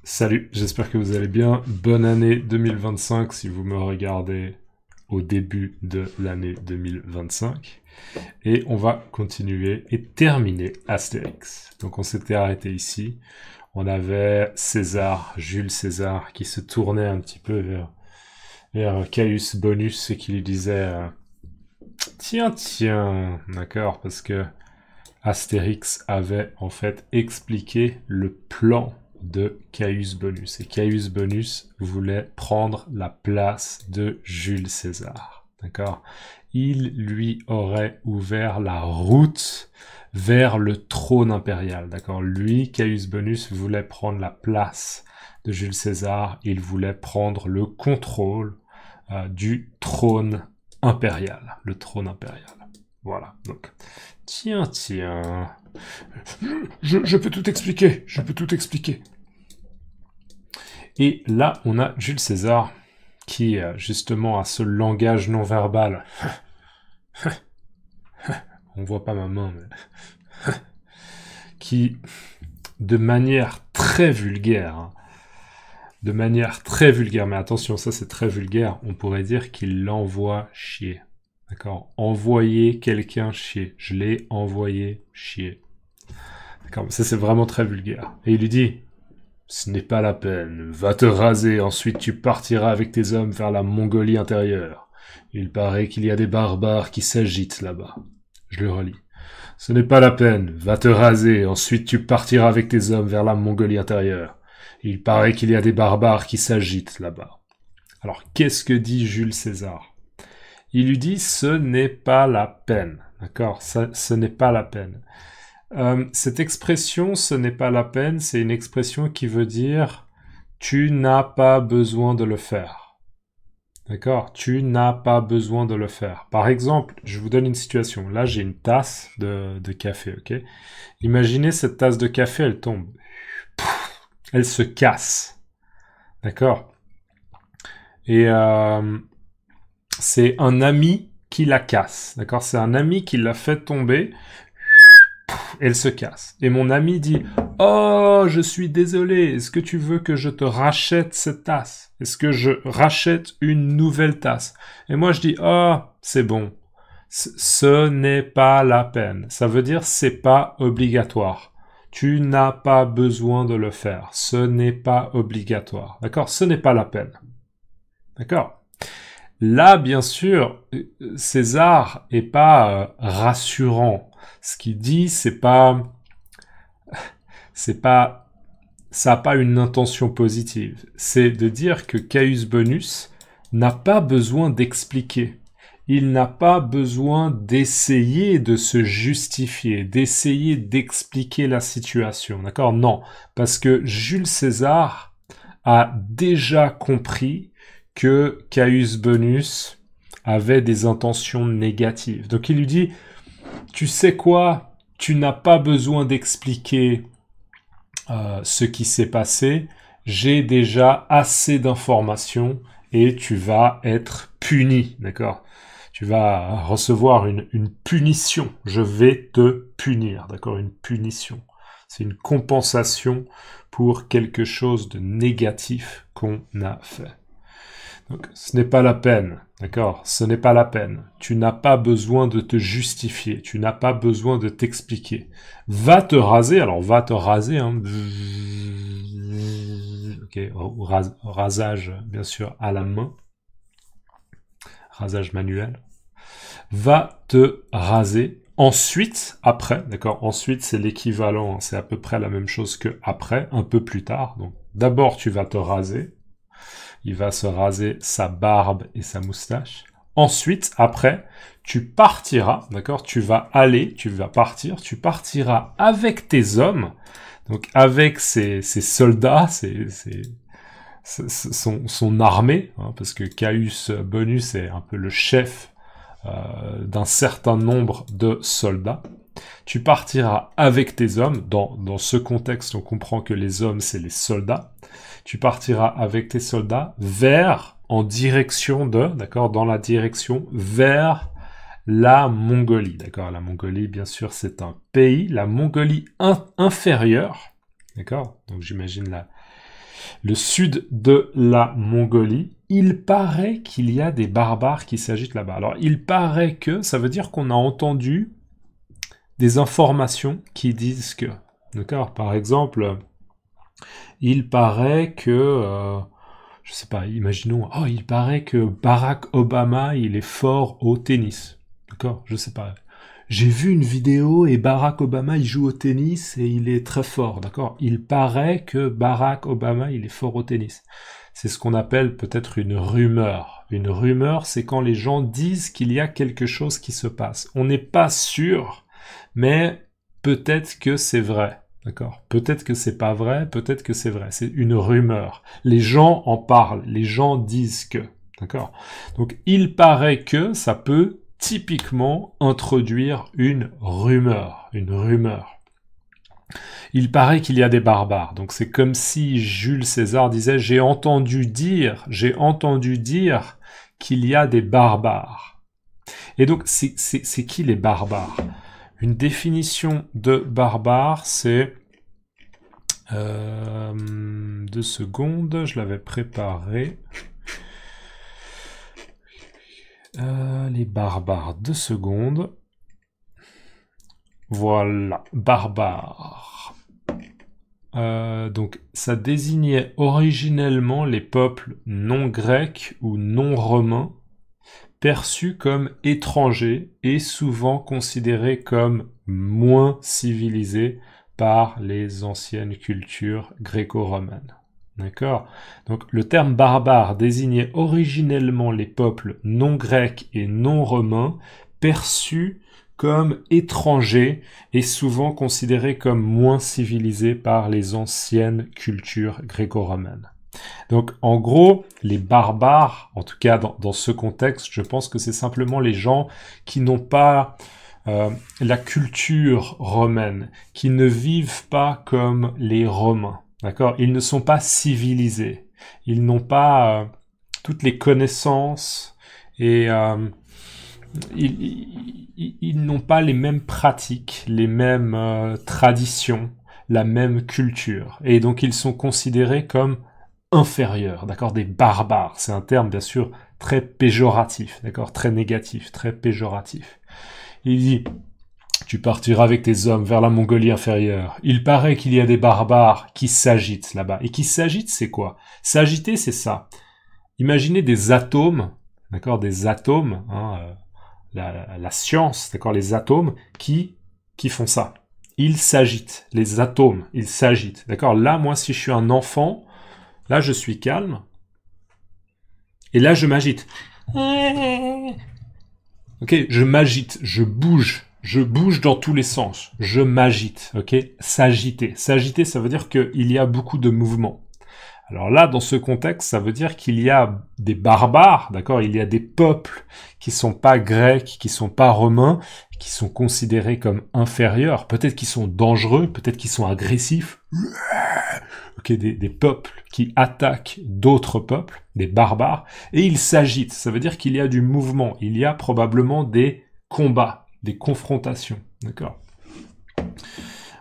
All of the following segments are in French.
Salut, j'espère que vous allez bien. Bonne année 2025 si vous me regardez au début de l'année 2025. Et on va continuer et terminer Astérix. Donc on s'était arrêté ici. On avait César, Jules César, qui se tournait un petit peu vers Caius Bonus et qui lui disait tiens, tiens, d'accord, parce que Astérix avait en fait expliqué le plan de Caius Bonus. Et Caius Bonus voulait prendre la place de Jules César. D'accord? Il lui aurait ouvert la route vers le trône impérial. D'accord? Lui, Caius Bonus, voulait prendre la place de Jules César. Il voulait prendre le contrôle du trône impérial. Le trône impérial. Voilà. Donc, tiens, tiens. Je peux tout expliquer. Je peux tout expliquer. Et là, on a Jules César qui, justement, a ce langage non-verbal. On voit pas ma main, mais... qui, de manière très vulgaire, mais attention, ça c'est très vulgaire, on pourrait dire qu'il l'envoie chier. D'accord? Envoyer quelqu'un chier. Je l'ai envoyé chier. D'accord? Ça c'est vraiment très vulgaire. Et il lui dit... Ce n'est pas la peine. Va te raser, ensuite tu partiras avec tes hommes vers la Mongolie intérieure. Il paraît qu'il y a des barbares qui s'agitent là-bas. Je le relis. Ce n'est pas la peine. Va te raser, ensuite tu partiras avec tes hommes vers la Mongolie intérieure. Il paraît qu'il y a des barbares qui s'agitent là-bas. Alors, qu'est-ce que dit Jules César? Il lui dit, ce n'est pas la peine. D'accord? Ce n'est pas la peine. Cette expression, ce n'est pas la peine, c'est une expression qui veut dire tu n'as pas besoin de le faire. D'accord? Tu n'as pas besoin de le faire. Par exemple, je vous donne une situation. Là, j'ai une tasse de café, ok? Imaginez cette tasse de café, elle tombe. Elle se casse. D'accord? Et c'est un ami qui la casse. D'accord? C'est un ami qui l'a fait tomber. Elle se casse. Et mon ami dit « Oh, je suis désolé, est-ce que tu veux que je te rachète cette tasse? Est-ce que je rachète une nouvelle tasse ?» Et moi je dis « Oh, c'est bon. Ce n'est pas la peine. » Ça veut dire « c'est pas obligatoire. » Tu n'as pas besoin de le faire. Ce n'est pas obligatoire. D'accord? Ce n'est pas la peine. D'accord? Là, bien sûr, César est pas rassurant. Ce qu'il dit, ça a pas une intention positive. C'est de dire que Caius Bonus n'a pas besoin d'expliquer. Il n'a pas besoin d'essayer de se justifier, d'essayer d'expliquer la situation. D'accord? Non. Parce que Jules César a déjà compris que Caius Bonus avait des intentions négatives. Donc il lui dit, tu sais quoi, tu n'as pas besoin d'expliquer ce qui s'est passé, j'ai déjà assez d'informations et tu vas être puni, d'accord? Tu vas recevoir une punition, je vais te punir, d'accord? Une punition. C'est une compensation pour quelque chose de négatif qu'on a fait. Donc, ce n'est pas la peine, d'accord? Ce n'est pas la peine. Tu n'as pas besoin de te justifier. Tu n'as pas besoin de t'expliquer. Va te raser. Alors, va te raser, hein. Ok, rasage, bien sûr, à la main. Rasage manuel. Va te raser. Ensuite, après, d'accord? Ensuite, c'est l'équivalent, c'est à peu près la même chose que après, un peu plus tard. Donc, d'abord, tu vas te raser. Il va se raser sa barbe et sa moustache. Ensuite, après, tu partiras, d'accord? Tu vas partir, tu partiras avec tes hommes, donc avec ses soldats, son armée, hein, parce que Caius Bonus est un peu le chef d'un certain nombre de soldats. Tu partiras avec tes hommes. Dans ce contexte, on comprend que les hommes, c'est les soldats. Tu partiras avec tes soldats dans la direction vers la Mongolie, d'accord? La Mongolie, bien sûr, c'est un pays. La Mongolie inférieure, d'accord? Donc j'imagine Le sud de la Mongolie, il paraît qu'il y a des barbares qui s'agitent là-bas. Alors, il paraît que, ça veut dire qu'on a entendu des informations qui disent que. D'accord? Par exemple, il paraît que, je sais pas, imaginons, oh, il paraît que Barack Obama, il est fort au tennis. D'accord? Je sais pas. J'ai vu une vidéo et Barack Obama, il joue au tennis et il est très fort. D'accord? Il paraît que Barack Obama, il est fort au tennis. C'est ce qu'on appelle peut-être une rumeur. Une rumeur, c'est quand les gens disent qu'il y a quelque chose qui se passe. On n'est pas sûr, mais peut-être que c'est vrai. D'accord? Peut-être que c'est pas vrai, peut-être que c'est vrai. C'est une rumeur. Les gens en parlent, les gens disent que. D'accord? Donc, il paraît que ça peut typiquement introduire une rumeur. Une rumeur. Il paraît qu'il y a des barbares. Donc, c'est comme si Jules César disait, j'ai entendu dire qu'il y a des barbares. Et donc, c'est qui les barbares? Une définition de barbare, c'est... 2 secondes, je l'avais préparé. Les barbares, 2 secondes. Voilà, barbare. Donc, ça désignait originellement les peuples non grecs ou non romains, perçus comme étrangers et souvent considérés comme moins civilisés par les anciennes cultures gréco-romaines. D'accord? Donc le terme barbare désignait originellement les peuples non grecs et non romains, perçus comme étrangers et souvent considérés comme moins civilisés par les anciennes cultures gréco-romaines. Donc, en gros, les barbares, en tout cas dans ce contexte, je pense que c'est simplement les gens qui n'ont pas la culture romaine, qui ne vivent pas comme les Romains, d'accord? Ils ne sont pas civilisés, ils n'ont pas toutes les connaissances et ils n'ont pas les mêmes pratiques, les mêmes traditions, la même culture. Et donc, ils sont considérés comme inférieurs, d'accord, des barbares. C'est un terme, bien sûr, très péjoratif, d'accord, très négatif, très péjoratif. Il dit, tu partiras avec tes hommes vers la Mongolie inférieure. Il paraît qu'il y a des barbares qui s'agitent là-bas. Et qui s'agitent, c'est quoi? S'agiter, c'est ça. Imaginez des atomes, d'accord, des atomes, hein, la science, d'accord, les atomes qui font ça. Ils s'agitent, les atomes, ils s'agitent, d'accord. Là, moi, si je suis un enfant, là, je suis calme. Et là, je m'agite. Ok, je m'agite, je bouge dans tous les sens. Je m'agite, ok. S'agiter. S'agiter, ça veut dire qu'il y a beaucoup de mouvements. Alors là, dans ce contexte, ça veut dire qu'il y a des barbares, d'accord? Il y a des peuples qui sont pas grecs, qui sont pas romains, qui sont considérés comme inférieurs. Peut-être qu'ils sont dangereux, peut-être qu'ils sont agressifs. Ok, des peuples qui attaquent d'autres peuples, des barbares, et ils s'agitent. Ça veut dire qu'il y a du mouvement. Il y a probablement des combats, des confrontations, d'accord?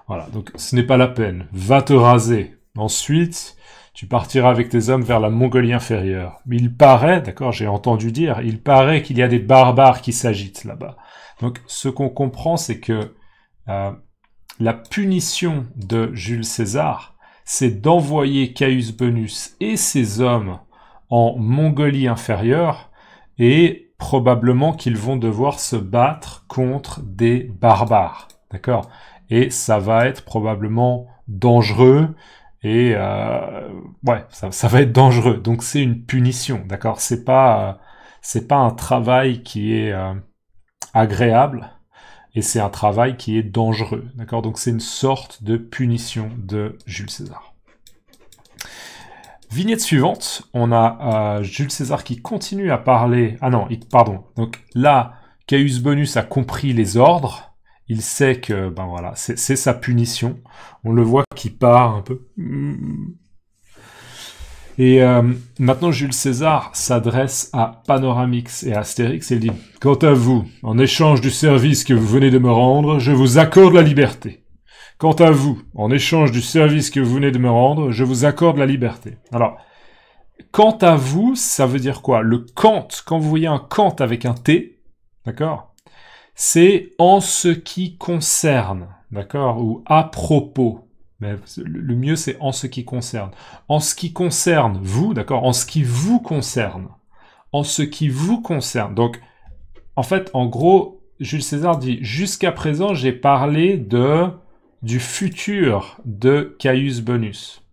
Voilà, donc ce n'est pas la peine. Va te raser. Ensuite, tu partiras avec tes hommes vers la Mongolie inférieure. Il paraît, d'accord, j'ai entendu dire, il paraît qu'il y a des barbares qui s'agitent là-bas. Donc, ce qu'on comprend, c'est que la punition de Jules César, c'est d'envoyer Caius Bonus et ses hommes en Mongolie inférieure, et probablement qu'ils vont devoir se battre contre des barbares, d'accord? Et ça va être probablement dangereux, et ouais, ça va être dangereux. Donc c'est une punition, d'accord? C'est pas un travail qui est agréable, et c'est un travail qui est dangereux, d'accord? Donc c'est une sorte de punition de Jules César. Vignette suivante, on a Jules César qui continue à parler... Ah non, pardon. Donc là, Caius Bonus a compris les ordres. Il sait que, ben voilà, c'est sa punition. On le voit qui part un peu. Et maintenant, Jules César s'adresse à Panoramix et à Astérix et il dit « Quant à vous, en échange du service que vous venez de me rendre, je vous accorde la liberté. Quant à vous, en échange du service que vous venez de me rendre, je vous accorde la liberté. Alors, quant à vous, ça veut dire quoi? Le quant, quand vous voyez un quant avec un T, d'accord? C'est en ce qui concerne, d'accord? Ou à propos. Mais le mieux, c'est en ce qui concerne. En ce qui concerne vous, d'accord? En ce qui vous concerne. En ce qui vous concerne. Donc, en fait, en gros, Jules César dit, jusqu'à présent, j'ai parlé du futur de Caius Bonus.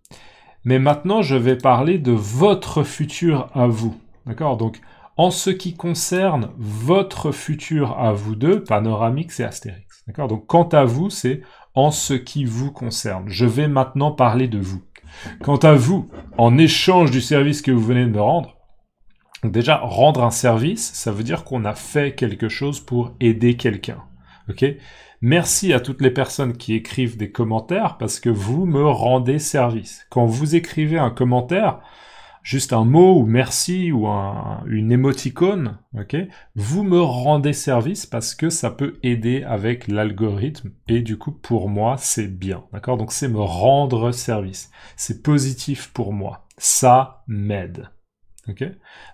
Mais maintenant, je vais parler de votre futur à vous. D'accord? Donc, en ce qui concerne votre futur à vous deux, Panoramix et Astérix. D'accord? Donc, quant à vous, c'est en ce qui vous concerne. Je vais maintenant parler de vous. Quant à vous, en échange du service que vous venez de me rendre, donc déjà, rendre un service, ça veut dire qu'on a fait quelque chose pour aider quelqu'un. Ok? Merci à toutes les personnes qui écrivent des commentaires parce que vous me rendez service. Quand vous écrivez un commentaire, juste un mot ou merci ou une émoticône, ok, vous me rendez service parce que ça peut aider avec l'algorithme et du coup pour moi c'est bien, d'accord? Donc c'est me rendre service, c'est positif pour moi, ça m'aide, ok?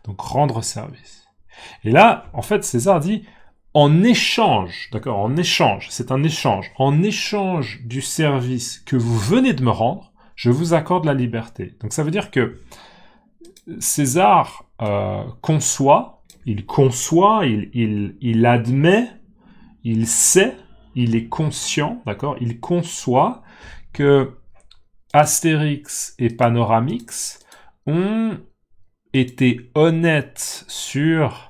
Donc rendre service. Et là, en fait, César dit en échange, d'accord, en échange, c'est un échange, en échange du service que vous venez de me rendre, je vous accorde la liberté. Donc ça veut dire que César conçoit, il admet, il sait, il est conscient, d'accord, il conçoit que Astérix et Panoramix ont été honnêtes sur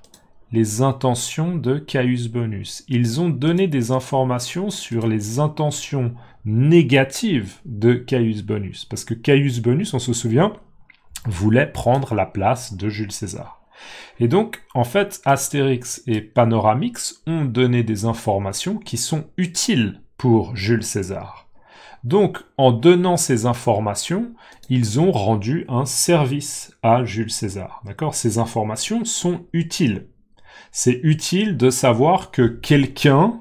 les intentions de Caius Bonus. Ils ont donné des informations sur les intentions négatives de Caius Bonus. Parce que Caius Bonus, on se souvient, voulait prendre la place de Jules César. Et donc, en fait, Astérix et Panoramix ont donné des informations qui sont utiles pour Jules César. Donc, en donnant ces informations, ils ont rendu un service à Jules César. D'accord? Ces informations sont utiles. C'est utile de savoir que quelqu'un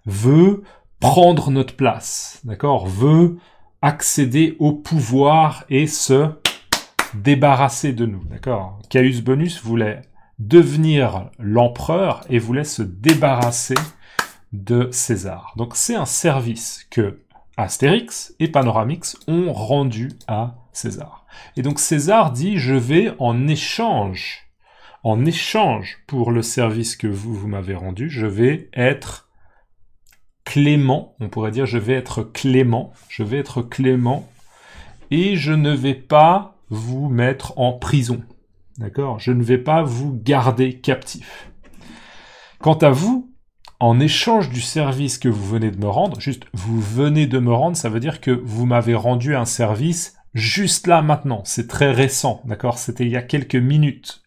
veut prendre notre place, d'accord? Veut accéder au pouvoir et se débarrasser de nous, d'accord? Caius Bonus voulait devenir l'empereur et voulait se débarrasser de César. Donc c'est un service que Astérix et Panoramix ont rendu à César. Et donc César dit, je vais en échange pour le service que vous m'avez rendu, je vais être clément, on pourrait dire je vais être clément, et je ne vais pas vous mettre en prison, d'accord? Je ne vais pas vous garder captif. Quant à vous, en échange du service que vous venez de me rendre, juste vous venez de me rendre, ça veut dire que vous m'avez rendu un service juste là maintenant, c'est très récent, d'accord? C'était il y a quelques minutes.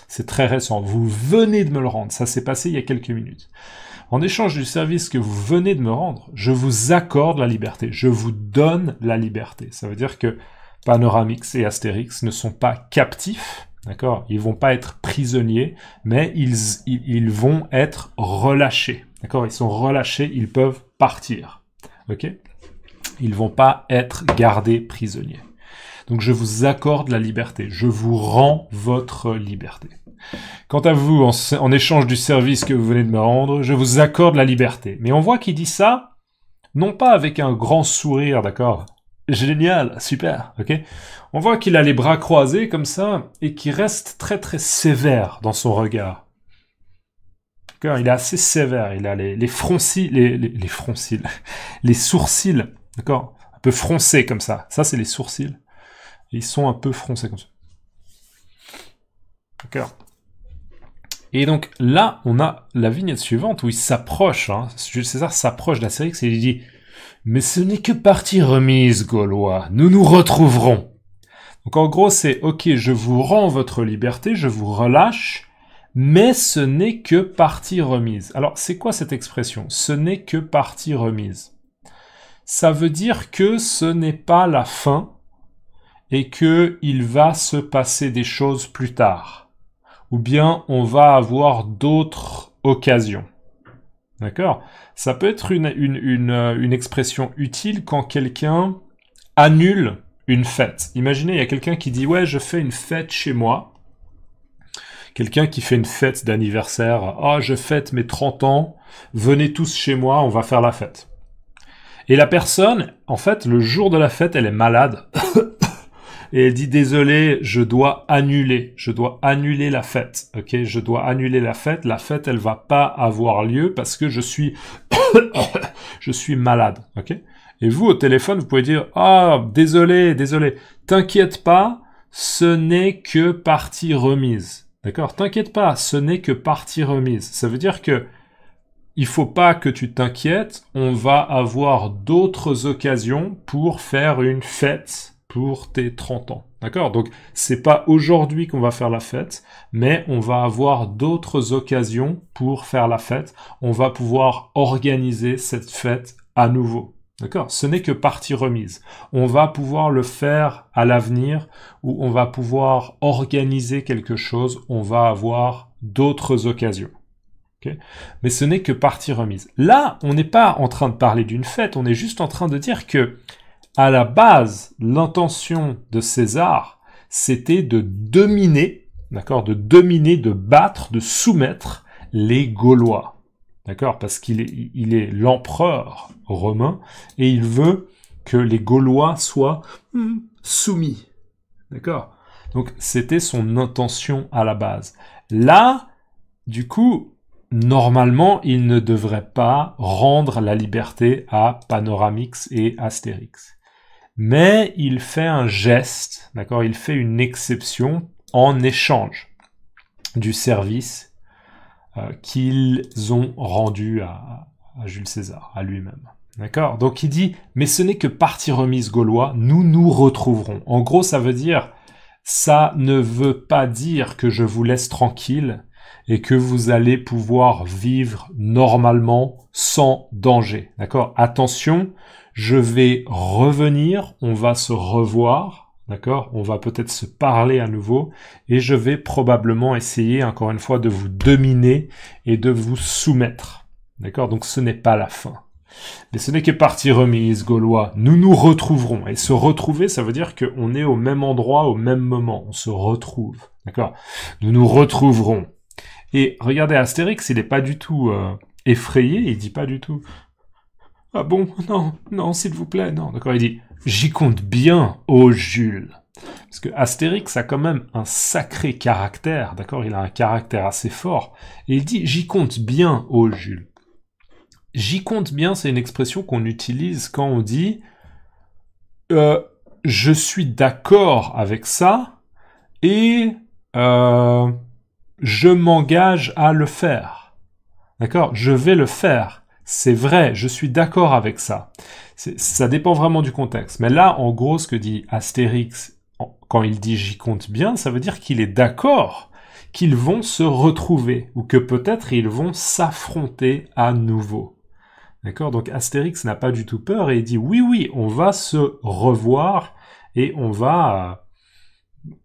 C'est très récent. Vous venez de me le rendre. Ça s'est passé il y a quelques minutes. En échange du service que vous venez de me rendre, je vous accorde la liberté. Je vous donne la liberté. Ça veut dire que Panoramix et Astérix ne sont pas captifs. D'accord? Ils vont pas être prisonniers, mais ils vont être relâchés. D'accord? Ils sont relâchés, ils peuvent partir. Ok? Ils vont pas être gardés prisonniers. Donc je vous accorde la liberté, je vous rends votre liberté. Quant à vous, en échange du service que vous venez de me rendre, je vous accorde la liberté. Mais on voit qu'il dit ça, non pas avec un grand sourire, d'accord? Génial, super, ok? On voit qu'il a les bras croisés comme ça, et qu'il reste très très sévère dans son regard. D'accord? Il est assez sévère, il a les sourcils, d'accord? Un peu froncés comme ça. Ça, c'est les sourcils. Ils sont un peu froncés comme ça. D'accord. Et donc là, on a la vignette suivante où il s'approche, Jules César s'approche d'Astérix et il dit « Mais ce n'est que partie remise, Gaulois, nous nous retrouverons. » Donc en gros, c'est « Ok, je vous rends votre liberté, je vous relâche, mais ce n'est que partie remise. » Alors, c'est quoi cette expression ? Ce n'est que partie remise. Ça veut dire que ce n'est pas la fin, et que il va se passer des choses plus tard. Ou bien on va avoir d'autres occasions. D'accord? Ça peut être une expression utile quand quelqu'un annule une fête. Imaginez, il y a quelqu'un qui dit « Ouais, je fais une fête chez moi ». Quelqu'un qui fait une fête d'anniversaire. « Ah, je fête mes 30 ans, venez tous chez moi, on va faire la fête. » Et la personne, en fait, le jour de la fête, elle est malade. Et elle dit « Désolé, je dois annuler la fête. Ok, je dois annuler la fête. La fête, elle va pas avoir lieu parce que je suis malade. Ok. Et vous, au téléphone, vous pouvez dire « Ah, désolé. T'inquiète pas, ce n'est que partie remise. » D'accord? T'inquiète pas, ce n'est que partie remise. Ça veut dire que il faut pas que tu t'inquiètes, on va avoir d'autres occasions pour faire une fête pour tes 30 ans. D'accord? Donc, c'est pas aujourd'hui qu'on va faire la fête, mais on va avoir d'autres occasions pour faire la fête. On va pouvoir organiser cette fête à nouveau. D'accord? Ce n'est que partie remise. On va pouvoir le faire à l'avenir, ou on va pouvoir organiser quelque chose, on va avoir d'autres occasions. Okay. Mais ce n'est que partie remise. Là, on n'est pas en train de parler d'une fête, on est juste en train de dire que, à la base, l'intention de César, c'était de dominer, d'accord, de battre, de soumettre les Gaulois, d'accord, parce qu'il est l'empereur romain et il veut que les Gaulois soient soumis, d'accord. Donc c'était son intention à la base. Là, du coup, normalement, il ne devrait pas rendre la liberté à Panoramix et Astérix. Mais il fait un geste, d'accord, il fait une exception en échange du service qu'ils ont rendu à Jules César, à lui-même. D'accord? Donc il dit, mais ce n'est que partie remise Gaulois, nous nous retrouverons. En gros, ça veut dire, ça ne veut pas dire que je vous laisse tranquille et que vous allez pouvoir vivre normalement sans danger. D'accord? Attention, je vais revenir, on va se revoir, d'accord? On va peut-être se parler à nouveau et je vais probablement essayer, encore une fois, de vous dominer et de vous soumettre. D'accord? Donc ce n'est pas la fin. Mais ce n'est que partie remise, Gaulois. Nous nous retrouverons. Et se retrouver, ça veut dire qu'on est au même endroit, au même moment. On se retrouve. D'accord? Nous nous retrouverons. Et regardez, Astérix, il n'est pas du tout effrayé. Il dit pas du tout « Ah bon, non, s'il vous plaît, non. » D'accord? Il dit « J'y compte bien, ô Jules. » Parce que Astérix a quand même un sacré caractère. D'accord? Il a un caractère assez fort. Et il dit « J'y compte bien, ô Jules. » J'y compte bien, c'est une expression qu'on utilise quand on dit je suis d'accord avec ça et je m'engage à le faire. D'accord? Je vais le faire. C'est vrai, je suis d'accord avec ça. Ça dépend vraiment du contexte. Mais là, en gros, ce que dit Astérix, quand il dit j'y compte bien, ça veut dire qu'il est d'accord qu'ils vont se retrouver ou que peut-être ils vont s'affronter à nouveau. D'accord? Donc Astérix n'a pas du tout peur et il dit oui, on va se revoir et on va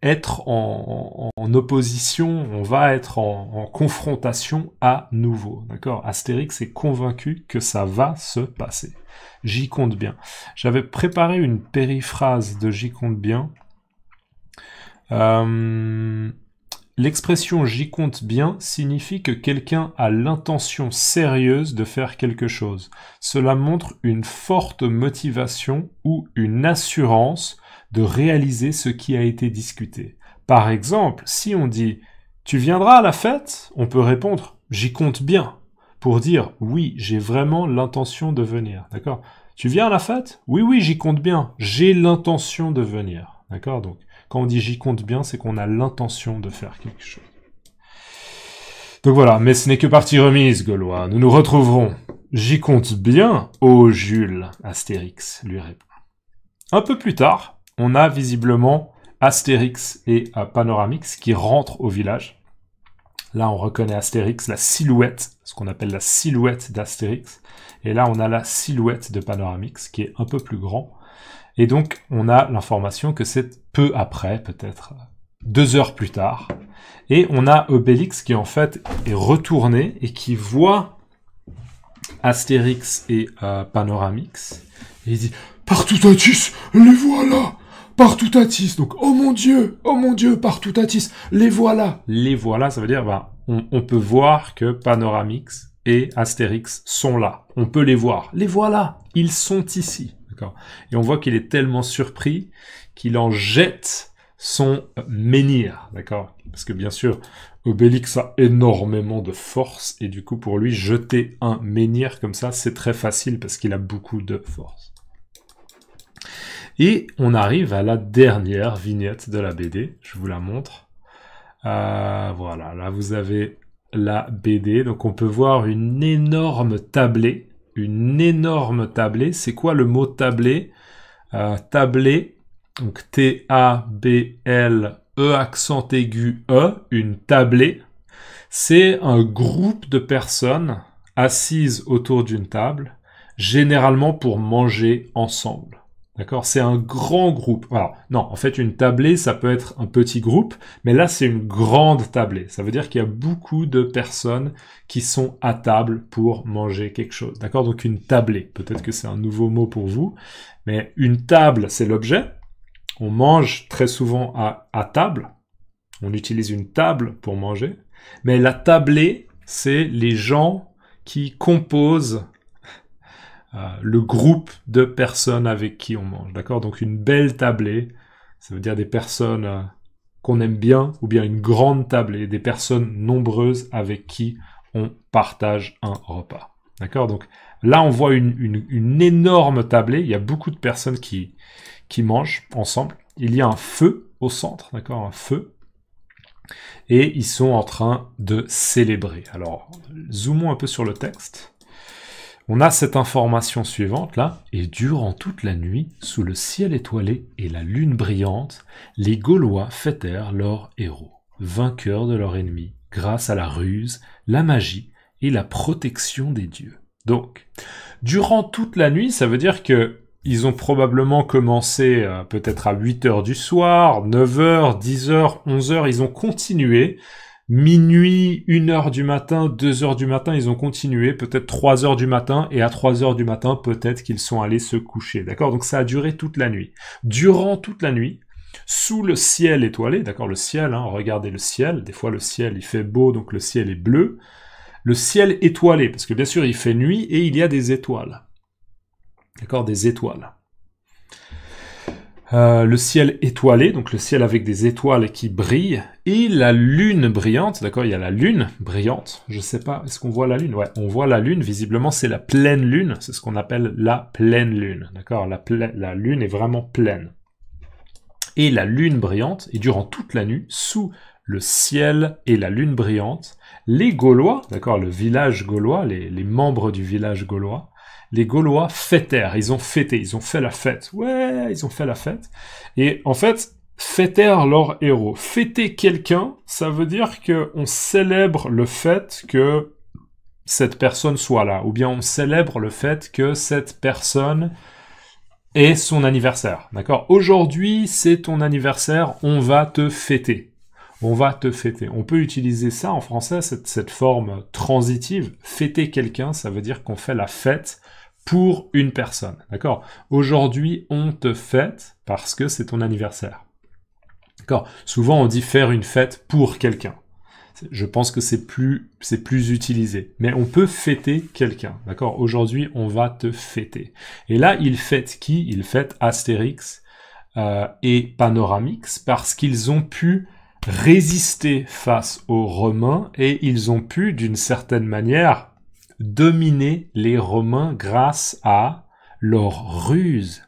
être en opposition, on va être en confrontation à nouveau. D'accord? Astérix est convaincu que ça va se passer. J'y compte bien. J'avais préparé une périphrase de j'y compte bien. L'expression « j'y compte bien » signifie que quelqu'un a l'intention sérieuse de faire quelque chose. Cela montre une forte motivation ou une assurance de réaliser ce qui a été discuté. Par exemple, si on dit « tu viendras à la fête ?» on peut répondre « j'y compte bien » pour dire « oui, j'ai vraiment l'intention de venir ». D'accord? Tu viens à la fête? Oui, j'y compte bien. J'ai l'intention de venir. D'accord? Donc, quand on dit j'y compte bien, c'est qu'on a l'intention de faire quelque chose. Donc voilà, mais ce n'est que partie remise, Gaulois. Nous nous retrouverons. J'y compte bien, ô Jules, Astérix lui répond. Un peu plus tard, on a visiblement Astérix et Panoramix qui rentrent au village. Là, on reconnaît Astérix, la silhouette, ce qu'on appelle la silhouette d'Astérix. Et là, on a la silhouette de Panoramix qui est un peu plus grand. Et donc, on a l'information que c'est peu après, peut-être 2 heures plus tard. Et on a Obélix qui, en fait, est retourné et qui voit Astérix et Panoramix. Et il dit « Partoutatis, les voilà ! Partoutatis !» Donc « Oh mon Dieu, Partoutatis, les voilà !» Les voilà, ça veut dire on peut voir que Panoramix et Astérix sont là. On peut les voir. Les voilà, ils sont ici. D'accord. Et on voit qu'il est tellement surpris qu'il en jette son menhir. D'accord. Parce que bien sûr, Obélix a énormément de force et du coup pour lui jeter un menhir comme ça c'est très facile parce qu'il a beaucoup de force. Et on arrive à la dernière vignette de la BD, je vous la montre. Voilà, là vous avez la BD, donc on peut voir une énorme tablée. Une énorme tablée, c'est quoi le mot tablée? Tablée, donc T-A-B-L E accent aigu E, une tablée, c'est un groupe de personnes assises autour d'une table, généralement pour manger ensemble. D'accord? C'est un grand groupe. Alors, non, en fait, une tablée, ça peut être un petit groupe, mais là, c'est une grande tablée. Ça veut dire qu'il y a beaucoup de personnes qui sont à table pour manger quelque chose. D'accord? Donc, une tablée. Peut-être que c'est un nouveau mot pour vous, mais une table, c'est l'objet. On mange très souvent à table. On utilise une table pour manger. Mais la tablée, c'est les gens qui composent le groupe de personnes avec qui on mange. D'accord? Donc une belle tablée, ça veut dire des personnes qu'on aime bien, ou bien une grande tablée, des personnes nombreuses avec qui on partage un repas. D'accord? Donc là, on voit une énorme tablée. Il y a beaucoup de personnes qui mangent ensemble. Il y a un feu au centre, d'accord, un feu. Et ils sont en train de célébrer. Alors, zoomons un peu sur le texte. On a cette information suivante, là. « Et durant toute la nuit, sous le ciel étoilé et la lune brillante, les Gaulois fêtèrent leurs héros, vainqueurs de leurs ennemis, grâce à la ruse, la magie et la protection des dieux. » Donc, durant toute la nuit, ça veut dire que ils ont probablement commencé peut-être à 8h du soir, 9h, 10h, 11h, ils ont continué. Minuit, 1h du matin, 2h du matin, ils ont continué, peut-être 3h du matin, et à 3h du matin, peut-être qu'ils sont allés se coucher. D'accord? Donc ça a duré toute la nuit. Durant toute la nuit, sous le ciel étoilé, d'accord, le ciel, hein, regardez le ciel, des fois le ciel il fait beau, donc le ciel est bleu. Le ciel étoilé, parce que bien sûr il fait nuit et il y a des étoiles. D'accord, des étoiles. Le ciel étoilé, donc le ciel avec des étoiles qui brillent, et la lune brillante, d'accord, il y a la lune brillante, je sais pas, est-ce qu'on voit la lune? Ouais, on voit la lune, visiblement c'est la pleine lune, c'est ce qu'on appelle la pleine lune, d'accord, la lune est vraiment pleine. Et la lune brillante, et durant toute la nuit, sous le ciel et la lune brillante, les Gaulois, d'accord, le village gaulois, les membres du village gaulois, les Gaulois fêtèrent, ils ont fêté, ils ont fait la fête. Ouais, ils ont fait la fête. Et en fait, fêtèrent leurs héros. Fêter quelqu'un, ça veut dire qu'on célèbre le fait que cette personne soit là. Ou bien on célèbre le fait que cette personne ait son anniversaire. D'accord? Aujourd'hui, c'est ton anniversaire, on va te fêter. On va te fêter. On peut utiliser ça en français, cette forme transitive. Fêter quelqu'un, ça veut dire qu'on fait la fête pour une personne, d'accord? Aujourd'hui, on te fête parce que c'est ton anniversaire. D'accord? Souvent, on dit faire une fête pour quelqu'un. Je pense que c'est plus utilisé. Mais on peut fêter quelqu'un, d'accord? Aujourd'hui, on va te fêter. Et là, il fête qui? Il fête Astérix et Panoramix parce qu'ils ont pu résister face aux Romains et ils ont pu, d'une certaine manière, dominer les Romains grâce à leur ruse,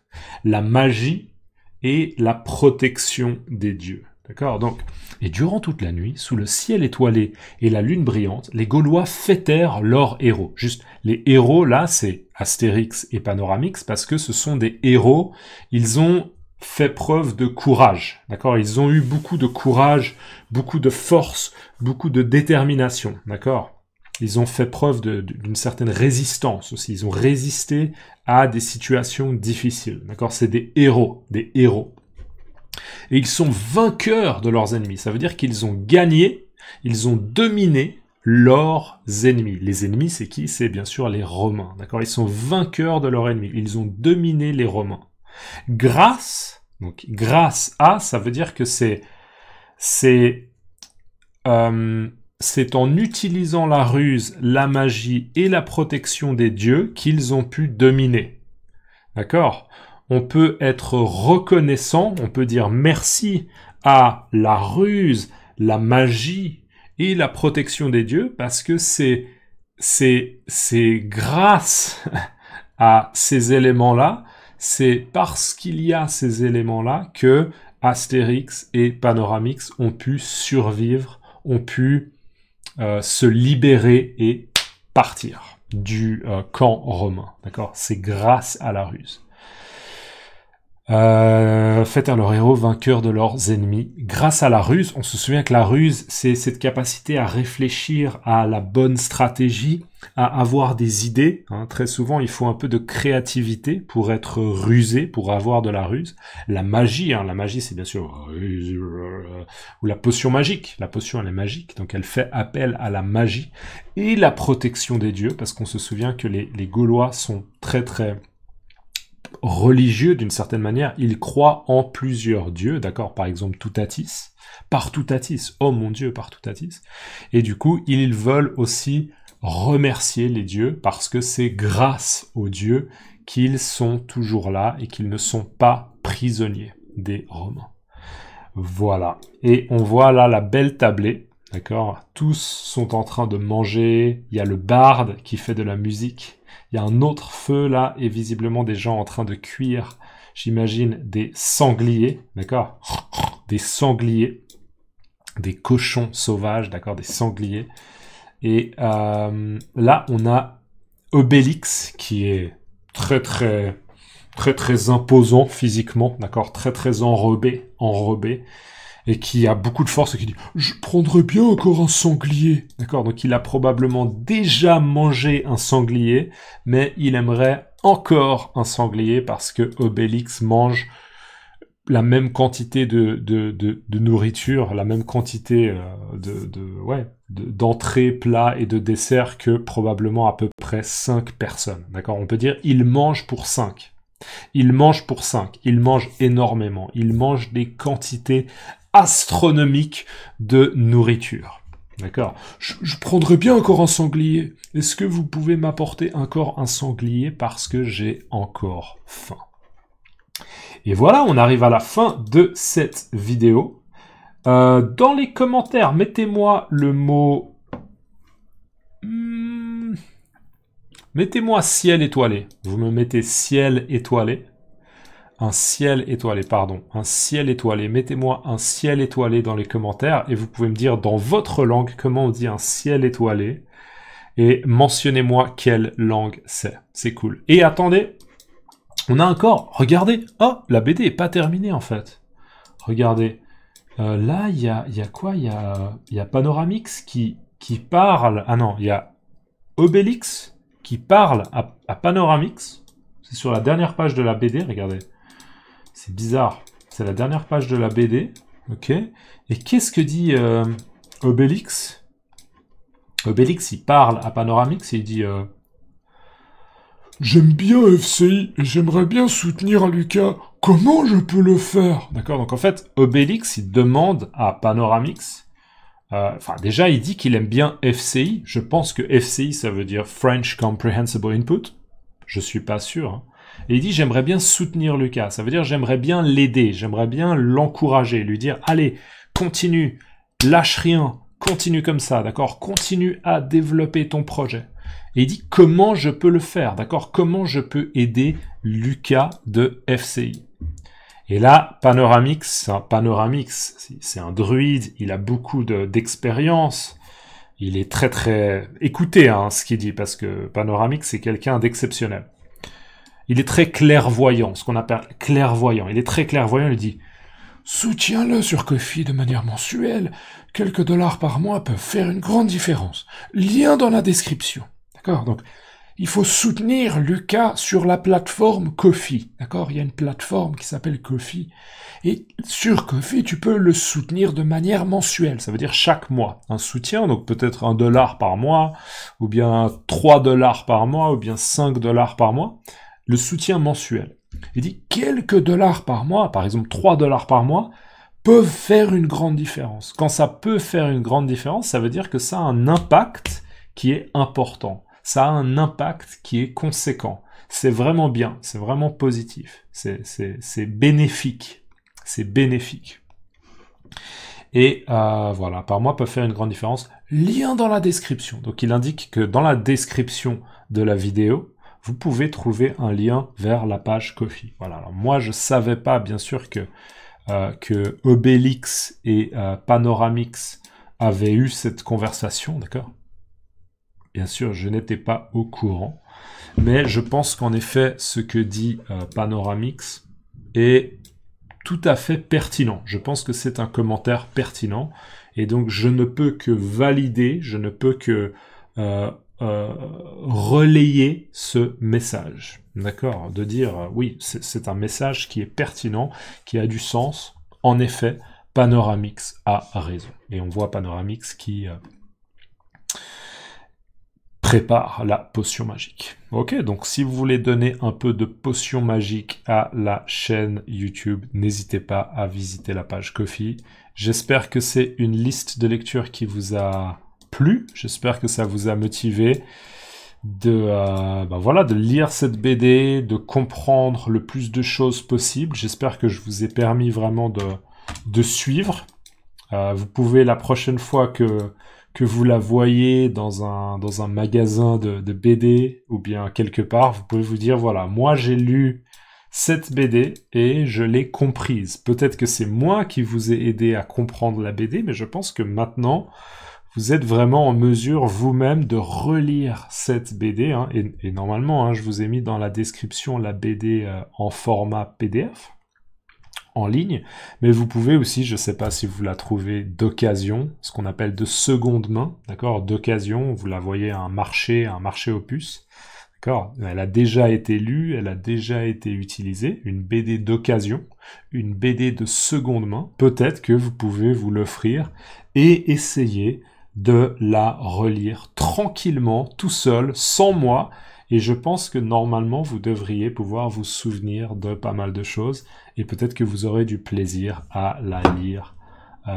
la magie et la protection des dieux. D'accord? Donc, et durant toute la nuit, sous le ciel étoilé et la lune brillante, les Gaulois fêtèrent leurs héros. Juste, les héros, là, c'est Astérix et Panoramix, parce que ce sont des héros, ils ont fait preuve de courage. D'accord? Ils ont eu beaucoup de courage, beaucoup de force, beaucoup de détermination. D'accord? Ils ont fait preuve d'une certaine résistance aussi. Ils ont résisté à des situations difficiles. D'accord? C'est des héros, des héros. Et ils sont vainqueurs de leurs ennemis. Ça veut dire qu'ils ont gagné, ils ont dominé leurs ennemis. Les ennemis, c'est qui? C'est bien sûr les Romains, d'accord? Ils sont vainqueurs de leurs ennemis. Ils ont dominé les Romains. Grâce, donc grâce à, ça veut dire que c'est en utilisant la ruse, la magie et la protection des dieux qu'ils ont pu dominer. D'accord? On peut être reconnaissant, on peut dire merci à la ruse, la magie et la protection des dieux parce que c'est grâce à ces éléments-là, c'est parce qu'il y a ces éléments-là que Astérix et Panoramix ont pu survivre, ont pu se libérer et partir du camp romain. D'accord? C'est grâce à la ruse. Faites à leurs héros vainqueurs de leurs ennemis. Grâce à la ruse, on se souvient que la ruse, c'est cette capacité à réfléchir à la bonne stratégie, à avoir des idées. Hein. Très souvent, il faut un peu de créativité pour être rusé, pour avoir de la ruse. La magie, c'est bien sûr ou la potion magique. La potion, elle est magique, donc elle fait appel à la magie et la protection des dieux, parce qu'on se souvient que les Gaulois sont très très religieux d'une certaine manière, ils croient en plusieurs dieux, d'accord, par exemple Toutatis, par Toutatis, oh mon Dieu, par Toutatis, et du coup, ils veulent aussi remercier les dieux, parce que c'est grâce aux dieux qu'ils sont toujours là, et qu'ils ne sont pas prisonniers des Romains. Voilà, et on voit là la belle tablée, d'accord, tous sont en train de manger, il y a le barde qui fait de la musique, il y a un autre feu là, et visiblement des gens en train de cuire, j'imagine, des sangliers, d'accord? Des sangliers, des cochons sauvages, d'accord? Des sangliers. Et là, on a Obélix, qui est très imposant physiquement, d'accord? Très enrobé, et qui a beaucoup de force et qui dit « Je prendrais bien encore un sanglier ». D'accord, donc il a probablement déjà mangé un sanglier, mais il aimerait encore un sanglier parce que Obélix mange la même quantité de nourriture, la même quantité d'entrées, plats et de desserts que probablement à peu près 5 personnes. D'accord, on peut dire « il mange pour 5 ». Il mange pour 5, il mange énormément, il mange des quantités astronomique de nourriture. D'accord? Je prendrais bien encore un sanglier. Est-ce que vous pouvez m'apporter encore un sanglier parce que j'ai encore faim? Et voilà, on arrive à la fin de cette vidéo. Dans les commentaires, mettez-moi le mot... Mettez-moi ciel étoilé. Vous me mettez ciel étoilé. Un ciel étoilé, pardon. Un ciel étoilé. Mettez-moi un ciel étoilé dans les commentaires et vous pouvez me dire dans votre langue comment on dit un ciel étoilé. Et mentionnez-moi quelle langue c'est. C'est cool. Et attendez, on a encore... Regardez. Oh, la BD est pas terminée en fait. Regardez. Là, il y a quoi? Il y a Panoramix qui parle... Ah non, il y a Obélix qui parle à Panoramix. C'est sur la dernière page de la BD, regardez. C'est bizarre. C'est la dernière page de la BD. Ok. Et qu'est-ce que dit Obélix? Obélix, il parle à Panoramix et il dit j'aime bien FCI et j'aimerais bien soutenir Lucas. Comment je peux le faire? D'accord. Donc en fait, Obélix, il demande à Panoramix. Enfin, déjà, il dit qu'il aime bien FCI. Je pense que FCI, ça veut dire French Comprehensible Input. Je suis pas sûr. Hein. Et il dit, j'aimerais bien soutenir Lucas. Ça veut dire, j'aimerais bien l'aider. J'aimerais bien l'encourager. Lui dire, allez, continue, lâche rien, continue comme ça, d'accord? Continue à développer ton projet. Et il dit, comment je peux le faire, d'accord? Comment je peux aider Lucas de FCI? Et là, Panoramix, c'est un druide, il a beaucoup d'expérience. Il est très... Écoutez hein, ce qu'il dit, parce que Panoramix, c'est quelqu'un d'exceptionnel. Il est très clairvoyant, ce qu'on appelle clairvoyant. Il est très clairvoyant, il dit « Soutiens-le sur Ko-fi de manière mensuelle. Quelques dollars par mois peuvent faire une grande différence. Lien dans la description. » D'accord? Donc, il faut soutenir Lucas sur la plateforme Ko-fi. D'accord? Il y a une plateforme qui s'appelle Ko-fi. Et sur Ko-fi, tu peux le soutenir de manière mensuelle. Ça veut dire chaque mois. Un soutien, donc peut-être $1 par mois, ou bien $3 par mois, ou bien $5 par mois. Le soutien mensuel. Il dit quelques dollars par mois, par exemple $3 par mois, peuvent faire une grande différence. Quand ça peut faire une grande différence, ça veut dire que ça a un impact qui est important. Ça a un impact qui est conséquent. C'est vraiment bien, c'est vraiment positif, c'est bénéfique. C'est bénéfique. Et voilà, par mois peut faire une grande différence. Lien dans la description. Donc il indique que dans la description de la vidéo, vous pouvez trouver un lien vers la page Ko-fi. Voilà. Alors moi, je savais pas, bien sûr, que Obélix et Panoramix avaient eu cette conversation, d'accord? Bien sûr, je n'étais pas au courant, mais je pense qu'en effet, ce que dit Panoramix est tout à fait pertinent. Je pense que c'est un commentaire pertinent, et donc je ne peux que valider, je ne peux que relayer ce message, d'accord? De dire, oui, c'est un message qui est pertinent, qui a du sens. En effet, Panoramix a raison. Et on voit Panoramix qui prépare la potion magique. Ok, donc si vous voulez donner un peu de potion magique à la chaîne YouTube, n'hésitez pas à visiter la page Ko-fi. J'espère que c'est une liste de lecture qui vous a plu. J'espère que ça vous a motivé de lire cette BD, de comprendre le plus de choses possible. J'espère que je vous ai permis vraiment de suivre. Vous pouvez, la prochaine fois que vous la voyez dans un magasin de BD ou bien quelque part, vous pouvez vous dire, voilà, moi j'ai lu cette BD et je l'ai comprise. Peut-être que c'est moi qui vous ai aidé à comprendre la BD, mais je pense que maintenant, vous êtes vraiment en mesure vous-même de relire cette BD. Hein, et normalement, hein, je vous ai mis dans la description la BD en format PDF. En ligne, mais vous pouvez aussi, je ne sais pas si vous la trouvez d'occasion, ce qu'on appelle de seconde main, d'accord, d'occasion, vous la voyez à un marché aux puces, d'accord, elle a déjà été lue, elle a déjà été utilisée, une BD d'occasion, une BD de seconde main, peut-être que vous pouvez vous l'offrir et essayer de la relire tranquillement, tout seul, sans moi. Et je pense que normalement, vous devriez pouvoir vous souvenir de pas mal de choses. Et peut-être que vous aurez du plaisir à la lire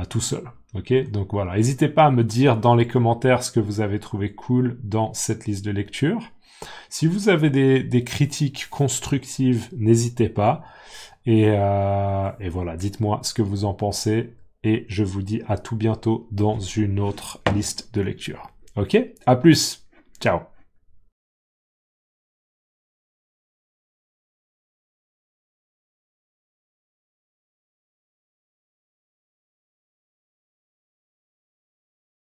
tout seul. Ok? Donc voilà. N'hésitez pas à me dire dans les commentaires ce que vous avez trouvé cool dans cette liste de lecture. Si vous avez des critiques constructives, n'hésitez pas. Et voilà, dites-moi ce que vous en pensez. Et je vous dis à tout bientôt dans une autre liste de lecture. Ok? À plus! Ciao!